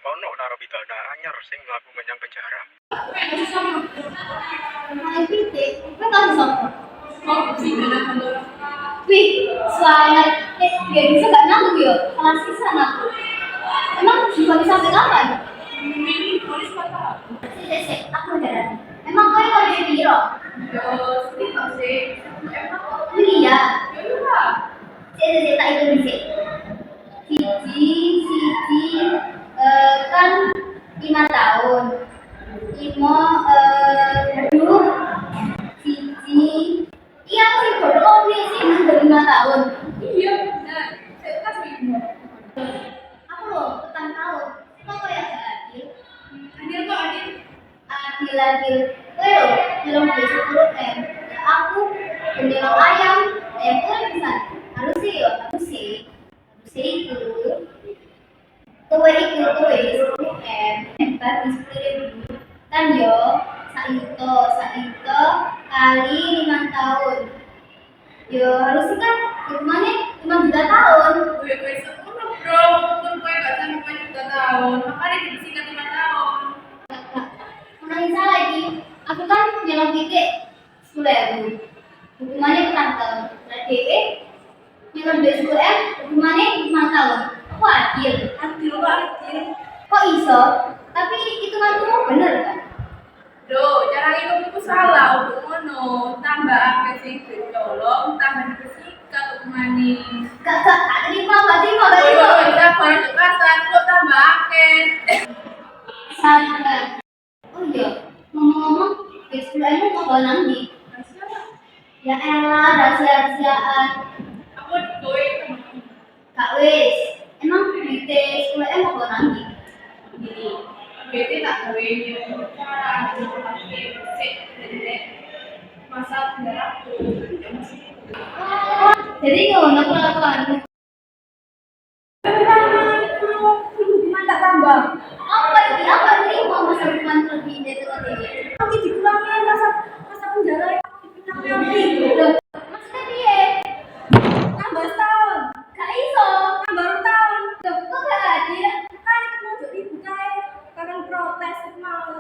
Ono narapidana anyar sing mlaku menyang penjara. Main pitik, kan kasih sopo. Wih, semangat. Dia bisa gak nanggung ya? Kelas sisa aku. Emang difonis sampai kapan? Aku heran. Emang kau yang harus biro? Iya. Saya tak itu bisa. Siji, kan 5 tahun. Imo, aduh, siji. Iya, aku sih bodoh sih udah 5 tahun. Iya, benar. Saya kan bingung. Aku loh, petang tahun. Kok kayak gak adil? Adil kok adil. Adil. Kowe loh, belum beli 10 M. Aku gendong ayam tuh bisa. Harus sih itu. Kowe 10 M. Bagi 10.000. Kan yo, saito kali 5 tahun. Yo harusnya kan hukumannya 5 juta tahun. Gue sepuluh bro, walaupun gue gak sampai 5 juta tahun, makanya dibersihkan 5 tahun. Menangis lagi. Aku kan nyelong titik 10.000. Hukumannya petang tahun. Berarti nyelong 10M, hukumannya 5 tahun. Kok adil? Adil kok adil. Kok iso? Tapi hitunganmu bener kan? Bro, cara itu salah untuk ngono. Tambah akeh sing ditolong, tambah dibersihkan hukumane. Gak terima. Sabar kekasan kok tambah akeh. Sabar. Oh iya, ngomong-ngomong, B10M mau bawa nanti. Ya elah, rahasia-rahasiaan. Aku gue Kak wis, emang B10M mau bawa nanti. gini. Bete tak gawe cara masa penjara Oh, jadi ngono kelakuan. hukuman tak tambah. Apa ini? Apa terima masa hukuman lebih dari ini? Nanti dikurangi masa penjara yang Loh, maksudnya piye? tambah setahun. Gak iso. Tambah tahun. Loh, kok gak adil? Kan mau ribut kae karena protes mau.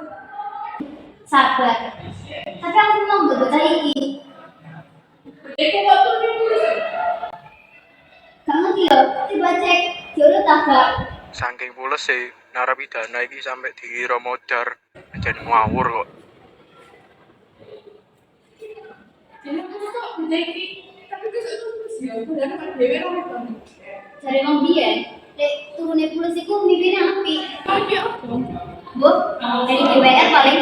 Sabar. Tapi aku mau bocah iki. Iku kok tuh nulis. Gak ngerti yo, coba cek diurut agak. Saking pules sih narapidana iki sampai dikira modar. Jadi ngawur kok. Jadi kok jadi tapi itu ya udah kan dhewe ora banget. Dari wong biyen, nek turune pules iku mimine apik. Tapi apa? Bu, dari DPR paling